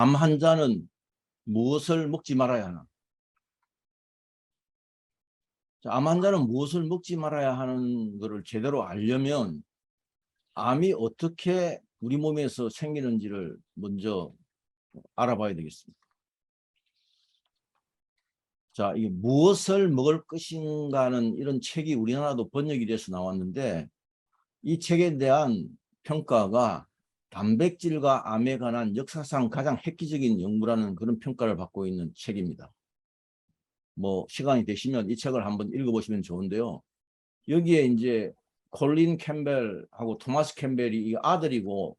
암 환자는 무엇을 먹지 말아야 하나? 암 환자는 무엇을 먹지 말아야 하는 것을 제대로 알려면 암이 어떻게 우리 몸에서 생기는지를 먼저 알아봐야 되겠습니다. 자, 이게 무엇을 먹을 것인가는 이런 책이 우리나라도 번역이 돼서 나왔는데 이 책에 대한 평가가 단백질과 암에 관한 역사상 가장 획기적인 연구라는 그런 평가를 받고 있는 책입니다. 뭐 시간이 되시면 이 책을 한번 읽어보시면 좋은데요. 여기에 이제 콜린 캠벨하고 토마스 캠벨이 이 아들이고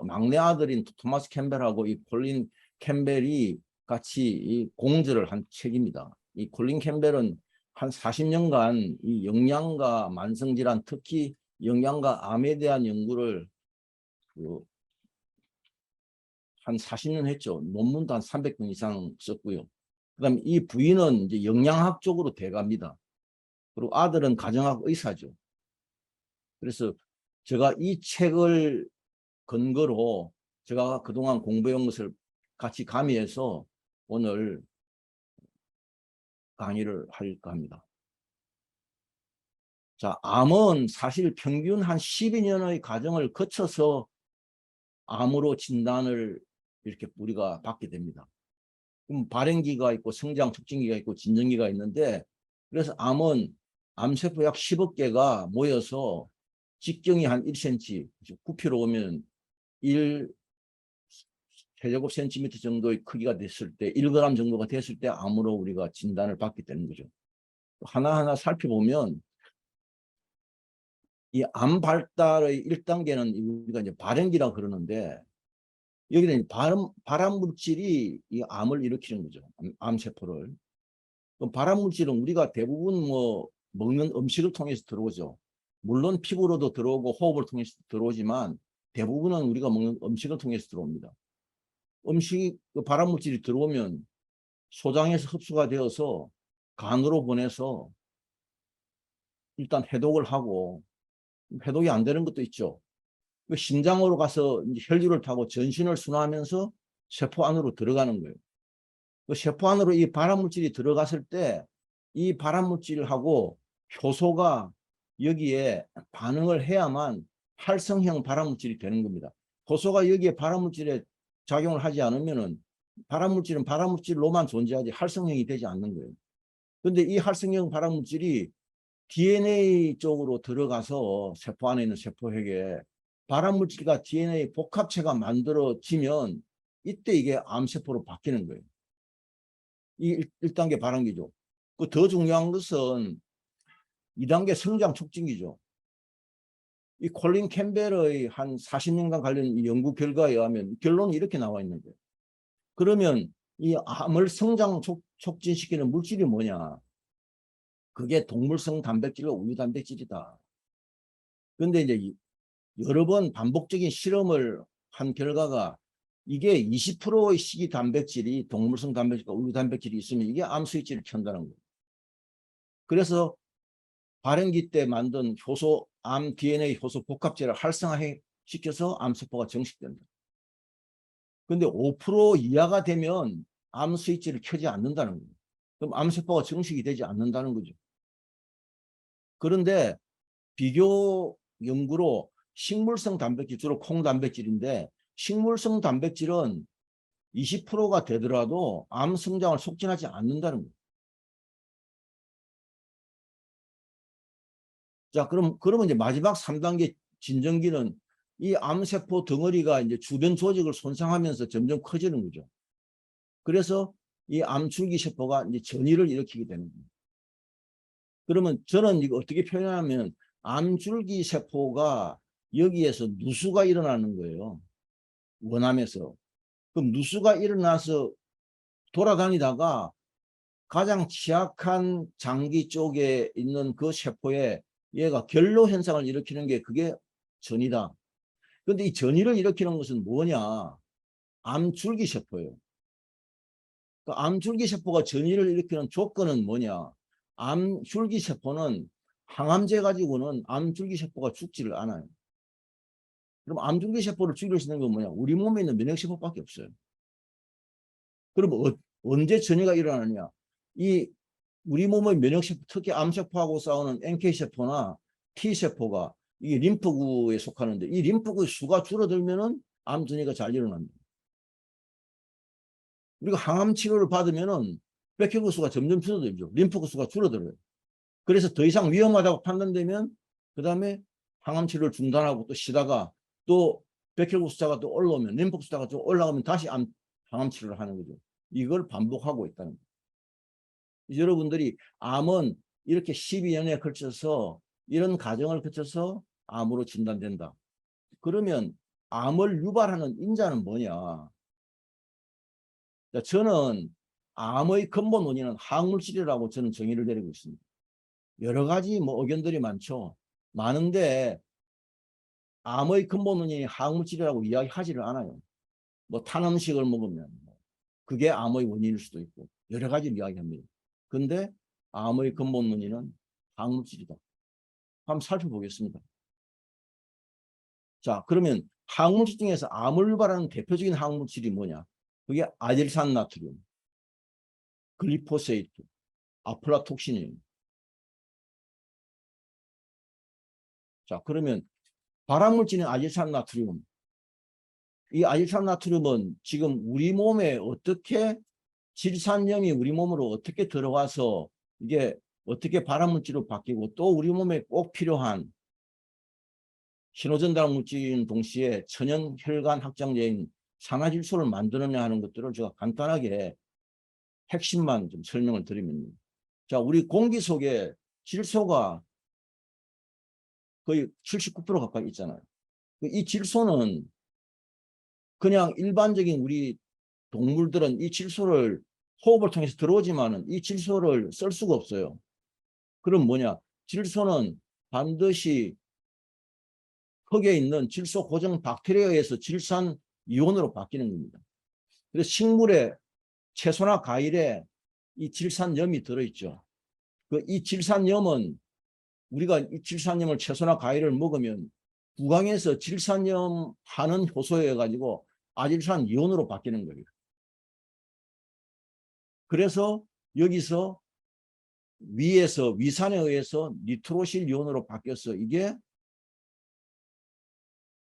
막내 아들인 토마스 캠벨하고 이 콜린 캠벨이 같이 이 공저를 한 책입니다. 이 콜린 캠벨은 한 40년간 이 영양과 만성질환, 특히 영양과 암에 대한 연구를 한 40년 했죠. 논문도 한 300건 이상 썼고요. 그다음에 이 부인은 이제 영양학 쪽으로 돼갑니다. 그리고 아들은 가정학 의사죠. 그래서 제가 이 책을 근거로 제가 그동안 공부해온 것을 같이 가미해서 오늘 강의를 할까 합니다. 자, 암은 사실 평균 한 12년의 과정을 거쳐서 암으로 진단을 이렇게 우리가 받게 됩니다. 그럼 발행기가 있고 성장 촉진기가 있고 진정기가 있는데 그래서 암은 암세포 약 10억 개가 모여서 직경이 한 1cm, 부피로 오면 1 세제곱 센티미터 정도의 크기가 됐을 때 1g 정도가 됐을 때 암으로 우리가 진단을 받게 되는 거죠. 하나하나 살펴보면 이 암 발달의 1단계는 우리가 이제 발행기라 그러는데 여기는 발암 물질이 이 암을 일으키는 거죠. 암세포를. 그럼 발암 물질은 우리가 대부분 뭐 먹는 음식을 통해서 들어오죠. 물론 피부로도 들어오고 호흡을 통해서 들어오지만 대부분은 우리가 먹는 음식을 통해서 들어옵니다. 음식 발암 물질이 들어오면 소장에서 흡수가 되어서 간으로 보내서 일단 해독을 하고 해독이 안 되는 것도 있죠. 심장으로 가서 이제 혈류를 타고 전신을 순화하면서 세포 안으로 들어가는 거예요. 세포 안으로 이 발암물질이 들어갔을 때 이 발암물질하고 효소가 여기에 반응을 해야만 활성형 발암물질이 되는 겁니다. 효소가 여기에 발암물질에 작용을 하지 않으면은 발암물질은 발암물질로만 존재하지 활성형이 되지 않는 거예요. 그런데 이 활성형 발암물질이 DNA 쪽으로 들어가서 세포 안에 있는 세포핵에 발암물질과 DNA 복합체가 만들어지면 이때 이게 암세포로 바뀌는 거예요. 이 1단계 발암기죠. 그 더 중요한 것은 2단계 성장 촉진기죠. 이 콜린 캠벨의 한 40년간 관련 연구 결과에 의하면 결론이 이렇게 나와 있는 거예요. 그러면 이 암을 성장 촉진시키는 물질이 뭐냐? 그게 동물성 단백질과 우유 단백질이다. 그런데 이제 여러 번 반복적인 실험을 한 결과가 이게 20%의 식이 단백질이 동물성 단백질과 우유 단백질이 있으면 이게 암 스위치를 켠다는 거예요. 그래서 발행기 때 만든 효소, 암 DNA 효소 복합체를 활성화시켜서 암세포가 정식된다. 그런데 5% 이하가 되면 암 스위치를 켜지 않는다는 거예요. 그럼 암세포가 정식이 되지 않는다는 거죠. 그런데 비교 연구로 식물성 단백질, 주로 콩 단백질인데 식물성 단백질은 20%가 되더라도 암 성장을 촉진하지 않는다는 거예요. 자, 그러면 이제 마지막 3단계 진정기는 이 암세포 덩어리가 이제 주변 조직을 손상하면서 점점 커지는 거죠. 그래서 이 암줄기 세포가 이제 전이를 일으키게 되는 거예요. 그러면 저는 이거 어떻게 표현하면 암줄기 세포가 여기에서 누수가 일어나는 거예요. 원암에서. 그럼 누수가 일어나서 돌아다니다가 가장 취약한 장기 쪽에 있는 그 세포에 얘가 결로 현상을 일으키는 게 그게 전이다. 그런데 이 전이를 일으키는 것은 뭐냐? 암줄기 세포예요. 그러니까 암줄기 세포가 전이를 일으키는 조건은 뭐냐? 암줄기 세포는 항암제 가지고는 암줄기 세포가 죽지를 않아요. 그럼 암줄기 세포를 죽일 수 있는 건 뭐냐? 우리 몸에 있는 면역세포밖에 없어요. 그럼 언제 전이가 일어나느냐? 이 우리 몸의 면역세포, 특히 암세포하고 싸우는 NK세포나 T세포가 이게 림프구에 속하는데 이 림프구 수가 줄어들면은 암 전이가 잘 일어납니다. 우리가 항암 치료를 받으면은 백혈구 수가 점점 줄어들죠. 림프구 수가 줄어들어요. 그래서 더 이상 위험하다고 판단되면 그 다음에 항암 치료를 중단하고 또 쉬다가 또 백혈구 숫자가 또 올라오면 림프 숫자가 좀 올라가면 다시 항암 치료를 하는 거죠. 이걸 반복하고 있다는 거예요. 여러분들이 암은 이렇게 12년에 걸쳐서 이런 과정을 거쳐서 암으로 진단된다. 그러면 암을 유발하는 인자는 뭐냐? 저는 암의 근본 원인은 항물질이라고 저는 정의를 내리고 있습니다. 여러 가지 뭐 의견들이 많은데 암의 근본 원인이 항물질이라고 이야기하지를 않아요. 뭐 탄 음식을 먹으면 그게 암의 원인일 수도 있고 여러 가지를 이야기합니다. 근데 암의 근본 원인은 항물질이다. 한번 살펴보겠습니다. 자, 그러면 항물질 중에서 암을 유발하는 대표적인 항물질이 뭐냐? 그게 아질산나트륨, 글리포세이트, 아플라톡신이에요. 자, 그러면 발암물질인 아질산나트륨. 이 아질산나트륨은 지금 우리 몸에 어떻게 질산염이 우리 몸으로 어떻게 들어와서 이게 어떻게 발암물질로 바뀌고 또 우리 몸에 꼭 필요한 신호전달 물질인 동시에 천연 혈관 확장제인 산화질소를 만드느냐 하는 것들을 제가 간단하게 핵심만 좀 설명을 드리면, 자, 우리 공기 속에 질소가 거의 79% 가까이 있잖아요. 이 질소는 그냥 일반적인 우리 동물들은 이 질소를 호흡을 통해서 들어오지만은 이 질소를 쓸 수가 없어요. 그럼 뭐냐? 질소는 반드시 흙에 있는 질소 고정 박테리아에서 질산 이온으로 바뀌는 겁니다. 그래서 식물에 채소나 과일에 이 질산염이 들어있죠. 이 질산염은 우리가 이 질산염을 채소나 과일을 먹으면 구강에서 질산염 하는 효소에 가지고 아질산 이온으로 바뀌는 거예요. 그래서 여기서 위에서 위산에 의해서 니트로실 이온으로 바뀌어서 이게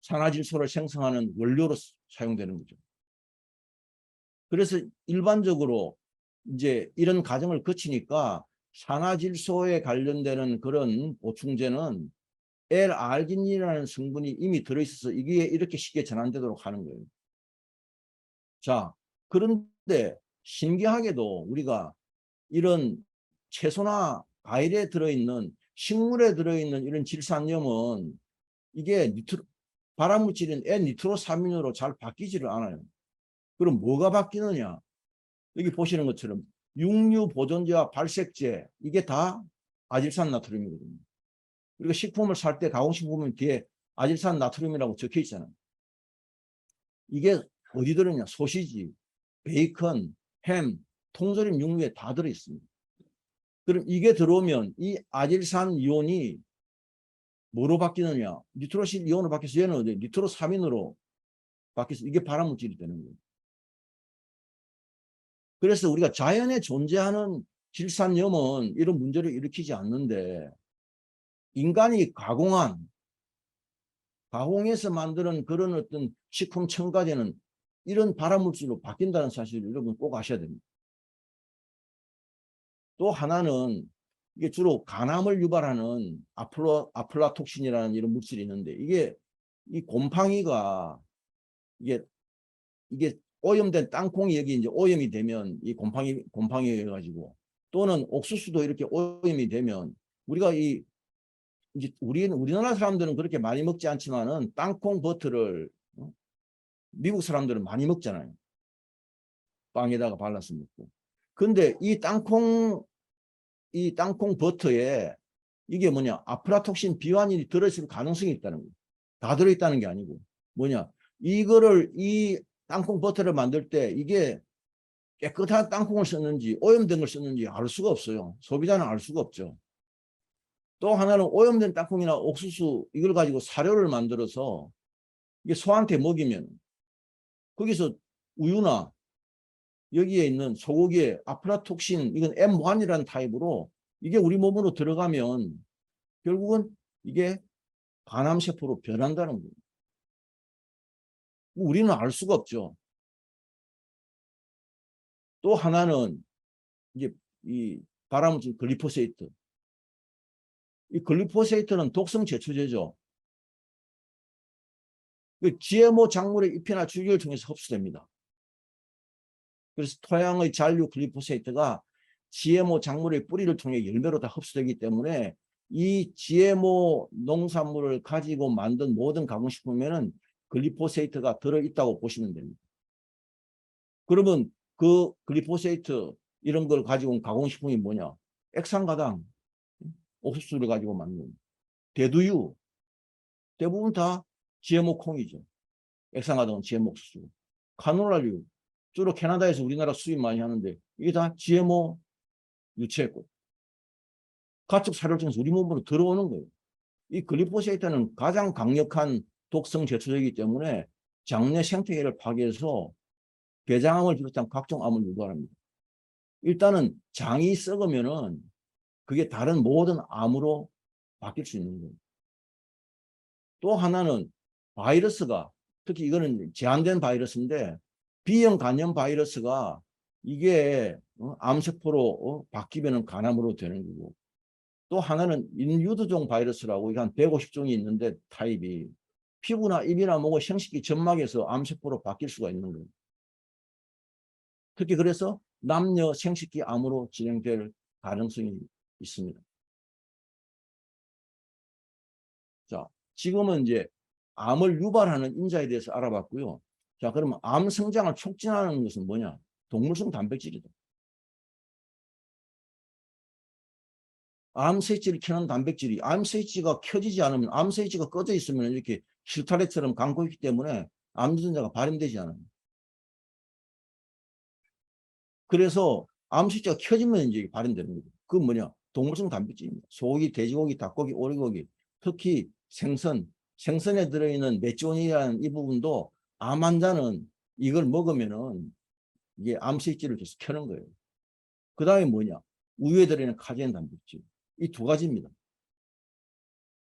산화질소를 생성하는 원료로 사용되는 거죠. 그래서 일반적으로 이제 이런 과정을 거치니까 산화질소에 관련되는 그런 보충제는 L-알기닌이라는 성분이 이미 들어있어서 이게 이렇게 쉽게 전환되도록 하는 거예요. 자, 그런데 신기하게도 우리가 이런 채소나 과일에 들어있는 식물에 들어있는 이런 질산염은 이게 발암물질인 N-니트로사민으로 잘 바뀌지를 않아요. 그럼 뭐가 바뀌느냐? 여기 보시는 것처럼 육류 보존제와 발색제 이게 다 아질산 나트륨이거든요. 그리고 식품을 살 때 가공식품은 뒤에 아질산 나트륨이라고 적혀 있잖아요. 이게 어디 들어있냐? 소시지, 베이컨, 햄, 통조림 육류에 다 들어있습니다. 그럼 이게 들어오면 이 아질산 이온이 뭐로 바뀌느냐? 니트로실 이온으로 바뀌어서 얘는 어디? 니트로사민으로 바뀌어서 이게 발암물질이 되는 거예요. 그래서 우리가 자연에 존재하는 질산염은 이런 문제를 일으키지 않는데 인간이 가공해서 만드는 그런 어떤 식품 첨가제는 이런 발암물질로 바뀐다는 사실을 여러분 꼭 아셔야 됩니다. 또 하나는 이게 주로 간암을 유발하는 아플라톡신이라는 이런 물질이 있는데 이 곰팡이가 이게 오염된 땅콩이 여기 이제 오염이 되면 이 곰팡이가 해가지고 또는 옥수수도 이렇게 오염이 되면 우리가 이제 우리나라 사람들은 그렇게 많이 먹지 않지만은 땅콩 버터를 미국 사람들은 많이 먹잖아요. 빵에다가 발라서 먹고. 근데 이 땅콩 버터에 이게 뭐냐? 아플라톡신 비환이 들어있을 가능성이 있다는 거예요. 다 들어있다는 게 아니고 뭐냐? 이 땅콩 버터를 만들 때 이게 깨끗한 땅콩을 썼는지 오염된 걸 썼는지 알 수가 없어요. 소비자는 알 수가 없죠. 또 하나는 오염된 땅콩이나 옥수수 이걸 가지고 사료를 만들어서 이게 소한테 먹이면 거기서 우유나 여기에 있는 소고기의 아프라톡신, 이건 M1이라는 타입으로 이게 우리 몸으로 들어가면 결국은 이게 간암세포로 변한다는 거예요. 우리는 알 수가 없죠. 또 하나는 이제 이 발암물질 글리포세이트. 이 글리포세이트는 독성 제초제죠. GMO 작물의 잎이나 줄기를 통해서 흡수됩니다. 그래서 토양의 잔류 글리포세이트가 GMO 작물의 뿌리를 통해 열매로 다 흡수되기 때문에 이 GMO 농산물을 가지고 만든 모든 가공식품에는 글리포세이트가 들어있다고 보시면 됩니다. 그러면 그 글리포세이트 이런 걸 가지고 온 가공식품이 뭐냐? 액상가당, 옥수수를 가지고 만든 대두유, 대부분 다 GMO 콩이죠. 액상가당은 GMO 옥수수. 카놀라류, 주로 캐나다에서 우리나라 수입 많이 하는데 이게 다 GMO 유채꽃. 가축 사료를 통해서 우리 몸으로 들어오는 거예요. 이 글리포세이트는 가장 강력한 독성 제초제이기 때문에 장내 생태계를 파괴해서 대장암을 비롯한 각종 암을 유발합니다. 일단은 장이 썩으면은 그게 다른 모든 암으로 바뀔 수 있는 거예요. 또 하나는 바이러스가, 특히 이거는 제한된 바이러스인데 B형 간염 바이러스가 이게 암세포로 바뀌면 간암으로 되는 거고, 또 하나는 인유두종 바이러스라고 이게 한 150종이 있는데 타입이 피부나 입이나 목의 생식기 점막에서 암세포로 바뀔 수가 있는 거예요. 특히 그래서 남녀 생식기 암으로 진행될 가능성이 있습니다. 자, 지금은 이제 암을 유발하는 인자에 대해서 알아봤고요. 자, 그러면 암 성장을 촉진하는 것은 뭐냐? 동물성 단백질이다. 암 스위치를 켜는 단백질이, 암 스위치가 켜지지 않으면, 암 스위치가 꺼져 있으면 이렇게 실타래처럼 감고 있기 때문에 암 유전자가 발현되지 않아요. 그래서 암 스위치가 켜지면 이제 발현되는 거죠. 그건 뭐냐? 동물성 단백질입니다. 소고기, 돼지고기, 닭고기, 오리고기, 특히 생선에 들어있는 메치온이라는 이 부분도 암 환자는 이걸 먹으면은 이게 암 스위치를 계속 켜는 거예요. 그 다음에 뭐냐? 우유에 들어있는 카제인 단백질. 이 두 가지입니다.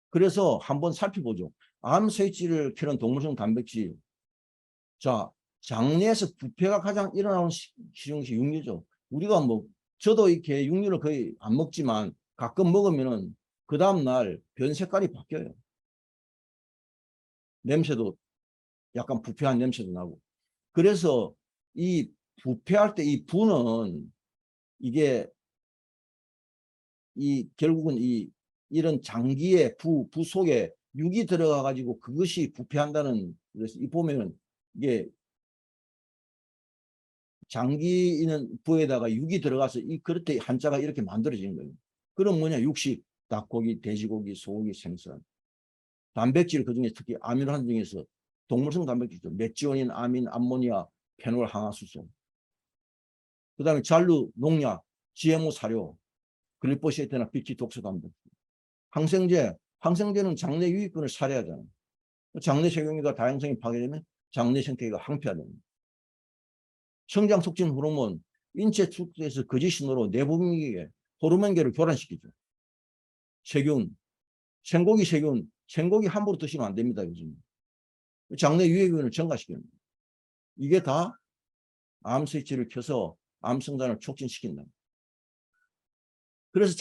그래서 한번 살펴보죠. 암 스위치를 켜는 동물성 단백질. 자, 장내에서 부패가 가장 일어나는 식용식 육류죠. 우리가 뭐 저도 이렇게 육류를 거의 안 먹지만 가끔 먹으면은 그 다음날 변 색깔이 바뀌어요. 냄새도 약간 부패한 냄새도 나고. 그래서 이 부패할 때 이 부는 이게 결국은 이런 장기의 부 속에 육이 들어가 가지고 그것이 부패한다는, 그래서 이 보면은 이게 장기 있는 부에다가 육이 들어가서 이 그릇에 한자가 이렇게 만들어진 거예요. 그럼 뭐냐? 육식, 닭고기, 돼지고기, 소고기, 생선. 단백질 그중에 특히 아미노산 중에서 동물성 단백질이죠. 메치오닌, 아민, 암모니아, 페놀, 항화수소. 그 다음에 잔류, 농약, GMO 사료, 글리포세이트나 비치 독소 단백질. 항생제는 장내 유익균을 살해하잖아요. 장내 세균과 다양성이 파괴되면 장내 생태계가 항폐화됩니다. 성장 촉진 호르몬, 인체 축소에서 거짓 신호로 내분비계, 호르몬계를 교란시키죠. 세균, 생고기 함부로 드시면 안 됩니다. 요즘 장내 유해균을 증가시킵니다. 이게 다 암 스위치를 켜서 암 성장을 촉진시킨다. 그래서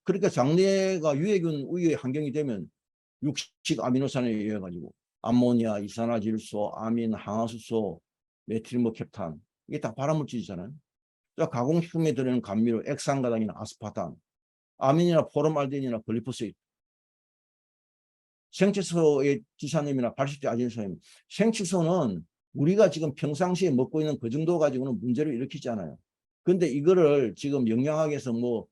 그러니까 장내가 유해균 우유의 환경이 되면 육식 아미노산에 의해 가지고 암모니아, 이산화질소, 아민, 항화수소, 메틸모캡탄, 이게 다 발암물질이잖아요. 가공식품에 들어있는 감미료, 액상가당이나 아스파탐, 아민이나 포름알데힌이나 글리포세이트, 생채소의 지산염이나 발식제 아질소염. 생채소는 우리가 지금 평상시에 먹고 있는 그 정도 가지고는 문제를 일으키지 않아요. 근데 이거를 지금 영양학에서 뭐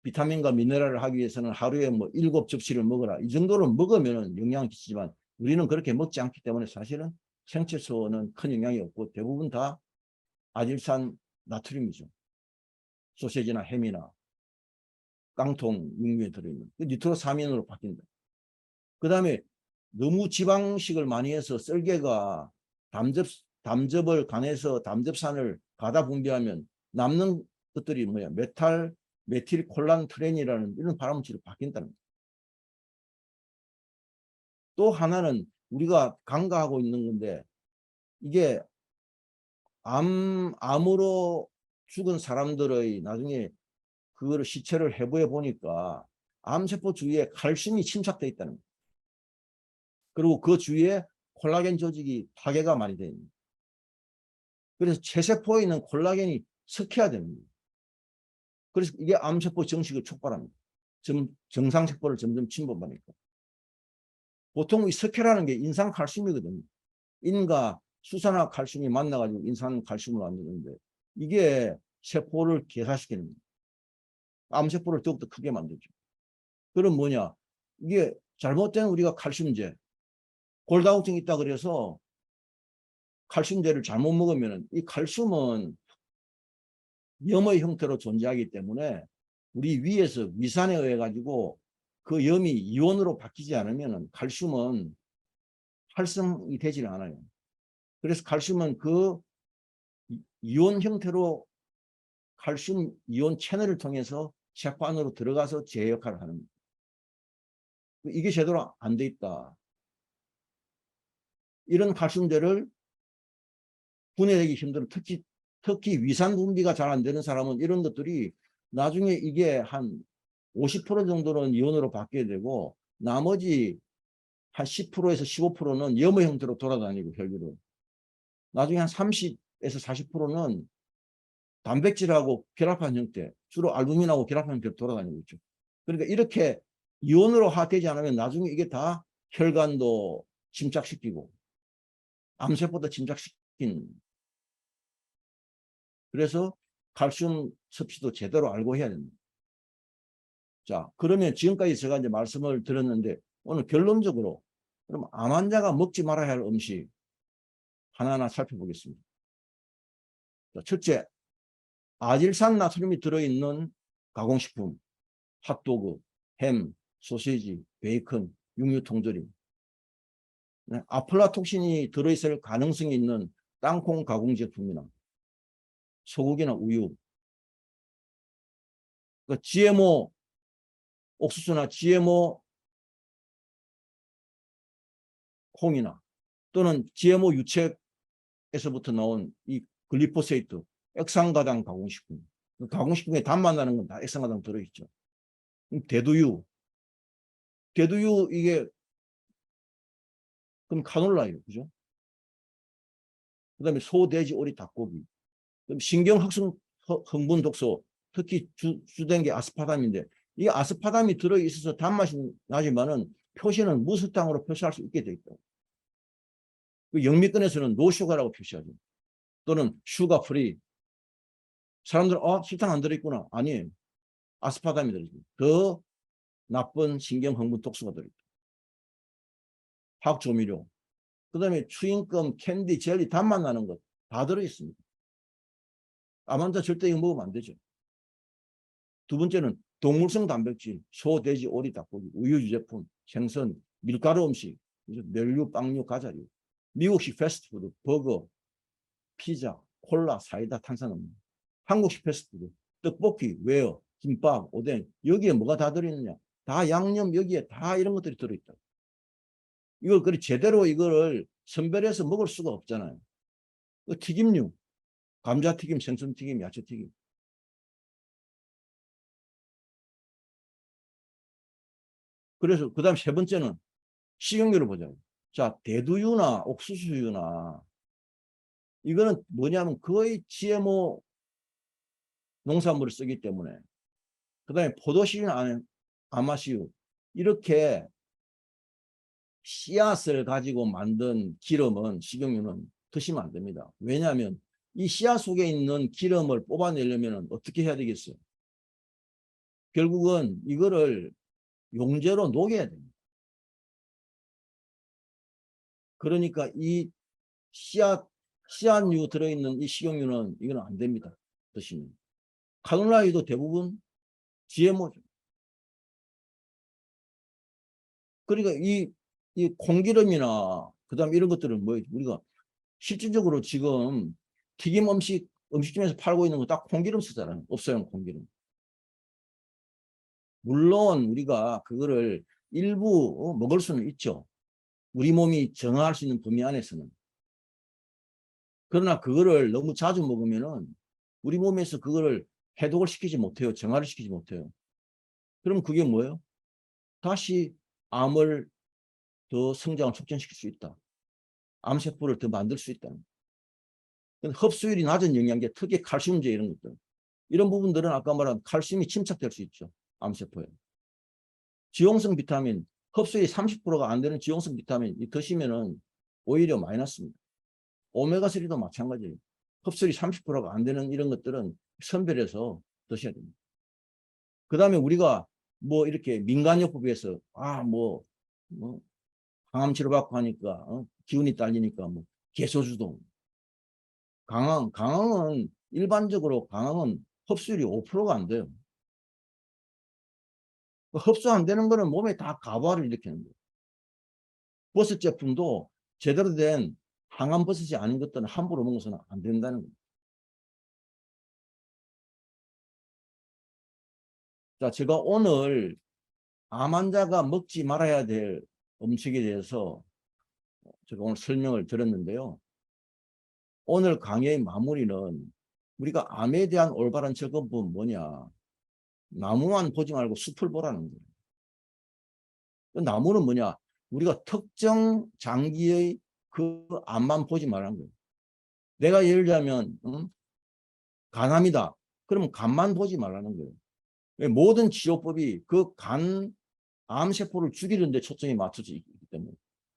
비타민과 미네랄을 하기 위해서는 하루에 뭐 7접시를 먹어라, 이 정도로 먹으면 영향을 끼치지만 우리는 그렇게 먹지 않기 때문에 사실은 생채소는 큰 영향이 없고 대부분 다 아질산 나트륨이죠. 소세지나 햄이나 깡통 육류에 들어있는 니트로사민으로 바뀐다. 그 다음에 너무 지방식을 많이 해서 썰개가 담즙을 간에서 담즙산을 가다 분비하면 남는 것들이 뭐야? 메틸콜란트렌이라는 이런 발암물질로 바뀐다는 거예요. 또 하나는 우리가 간과하고 있는 건데 이게 암으로 죽은 사람들의 나중에 그거를 시체를 해부해 보니까 암세포 주위에 칼슘이 침착되어 있다는 거예요. 그리고 그 주위에 콜라겐 조직이 파괴가 많이 되어 있는 거예요. 그래서 체세포에 있는 콜라겐이 섞여야 됩니다. 그래서 이게 암세포 정식을 촉발합니다. 정상세포를 점점 침범하니까. 보통 이 석회라는 게 인산칼슘이거든요. 인과 수산화 칼슘이 만나가지고 인산칼슘을 만드는데 이게 세포를 괴사시키는 거예요. 암세포를 더욱더 크게 만들죠. 그럼 뭐냐? 이게 잘못된 우리가 칼슘제, 골다공증이 있다 그래서 칼슘제를 잘못 먹으면 이 칼슘은 염의 형태로 존재하기 때문에 우리 위에서 위산에 의해 가지고 그 염이 이온으로 바뀌지 않으면 칼슘은 활성이 되지 않아요. 그래서 칼슘은 그 이온 형태로 칼슘 이온 채널을 통해서 세포 안으로 들어가서 제 역할을 하는 거예요. 이게 제대로 안 돼 있다. 이런 칼슘제를 분해되기 힘들어. 특히 위산 분비가 잘 안 되는 사람은 이런 것들이 나중에 이게 한 50% 정도는 이온으로 바뀌게 되고 나머지 한 10%에서 15%는 염의 형태로 돌아다니고 혈류로. 나중에 한 30에서 40%는 단백질하고 결합한 형태, 주로 알부민하고 결합한 형태로 돌아다니고 있죠. 그러니까 이렇게 이온으로 되지 않으면 나중에 이게 다 혈관도 침착시키고 암세포도 침착시킨. 그래서 칼슘 섭취도 제대로 알고 해야 됩니다. 자, 그러면 지금까지 제가 이제 말씀을 드렸는데 오늘 결론적으로 그럼 암 환자가 먹지 말아야 할 음식 하나하나 살펴보겠습니다. 자, 첫째, 아질산 나트륨이 들어있는 가공식품, 핫도그, 햄, 소시지, 베이컨, 육류통조림. 네, 아플라톡신이 들어있을 가능성이 있는 땅콩 가공 제품이나 소고기나 우유, 그 GMO 옥수수나 GMO 콩이나 또는 GMO 유책에서부터 나온 이 글리포세이트, 액상가당 가공식품. 가공식품에 단맛 나는 건 다 액상가당 들어있죠. 대두유 이게 그럼 카놀라예요, 그죠? 그다음에 소, 돼지, 오리, 닭고기. 그럼 신경흑성 흥분 독소, 특히 주된 게 아스파탐인데 이 아스파탐이 들어있어서 단맛이 나지만은 표시는 무설탕으로 표시할 수 있게 돼 있다. 그 영미권에서는 노슈가라고 표시하죠. 또는 슈가 프리. 사람들은 설탕 안 들어있구나. 아니에요. 아스파탐이 들어있습니다. 더 나쁜 신경 흥분 독소가 들어있다. 화학 조미료. 그 다음에 추잉금, 캔디, 젤리, 단맛 나는 것 다 들어있습니다. 암 환자 절대 이거 먹으면 안 되죠. 두 번째는 동물성 단백질, 소, 돼지, 오리, 닭고기, 우유 유제품, 생선, 밀가루 음식, 멸류, 빵류, 과자류, 미국식 패스트푸드, 버거, 피자, 콜라, 사이다, 탄산음료, 한국식 패스트푸드, 떡볶이, 웨어, 김밥, 오뎅, 여기에 뭐가 다 들어있느냐? 다 양념, 여기에 다 이런 것들이 들어있다. 이걸 그리 제대로 이거를 선별해서 먹을 수가 없잖아요. 그 튀김류, 감자튀김, 생선튀김, 야채튀김. 그래서 그 다음 세 번째는 식용유를 보자고. 자, 대두유나 옥수수유나 이거는 뭐냐면 거의 GMO 농산물을 쓰기 때문에 그 다음에 포도씨유나 아마씨유 이렇게 씨앗을 가지고 만든 기름은 식용유는 드시면 안 됩니다. 왜냐하면 이 씨앗 속에 있는 기름을 뽑아내려면 어떻게 해야 되겠어요? 결국은 이거를 용제로 녹여야 됩니다. 그러니까 이 씨앗유 들어있는 이 식용유는 이건 안 됩니다. 드시면. 카놀라유도 대부분 GMO죠. 그러니까 이 콩기름이나 그다음 이런 것들은 뭐 우리가 실질적으로 지금 튀김 음식점에서 팔고 있는 거 다 콩기름 쓰잖아요. 없어요, 콩기름. 물론 우리가 그거를 일부 먹을 수는 있죠. 우리 몸이 정화할 수 있는 범위 안에서는. 그러나 그거를 너무 자주 먹으면은 우리 몸에서 그거를 해독을 시키지 못해요. 정화를 시키지 못해요. 그럼 그게 뭐예요? 다시 암을 더 성장을 촉진시킬 수 있다. 암세포를 더 만들 수 있다. 흡수율이 낮은 영양제, 특히 칼슘제 이런 것들. 이런 부분들은 아까 말한 칼슘이 침착될 수 있죠. 암세포에. 지용성 비타민, 흡수율이 30%가 안 되는 지용성 비타민 드시면은 오히려 마이너스입니다. 오메가3도 마찬가지예요. 흡수율이 30%가 안 되는 이런 것들은 선별해서 드셔야 됩니다. 그 다음에 우리가 뭐 이렇게 민간요법에서 뭐 항암 치료받고 하니까 기운이 딸리니까 뭐 개소주도 강황은 일반적으로 강황은 흡수율이 5%가 안 돼요. 흡수 안 되는 거는 몸에 다 가부화를 일으키는 거예요. 버섯 제품도 제대로 된 항암 버섯이 아닌 것들은 함부로 먹어서는 안 된다는 거예요. 자, 제가 오늘 암 환자가 먹지 말아야 될 음식에 대해서 제가 오늘 설명을 드렸는데요. 오늘 강의의 마무리는 우리가 암에 대한 올바른 접근법은 뭐냐. 나무만 보지 말고 숲을 보라는 거예요. 그 나무는 뭐냐. 우리가 특정 장기의 그 암만 보지 말라는 거예요. 내가 예를 들자면 간암이다. 그러면 간만 보지 말라는 거예요. 모든 치료법이 그 간 암세포를 죽이는 데 초점이 맞춰져 있기 때문에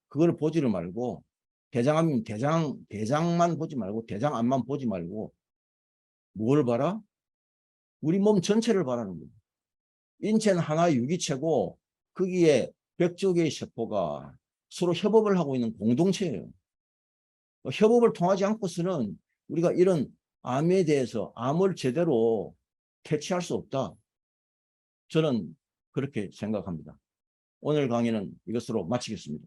그걸 보지를 말고 대장암이면 대장만 보지 말고 대장암만 보지 말고 뭘 봐라? 우리 몸 전체를 봐라는 거예요. 인체는 하나의 유기체고 거기에 100조 개의 세포가 서로 협업을 하고 있는 공동체예요. 협업을 통하지 않고서는 우리가 이런 암에 대해서 암을 제대로 퇴치할 수 없다. 저는 그렇게 생각합니다. 오늘 강의는 이것으로 마치겠습니다.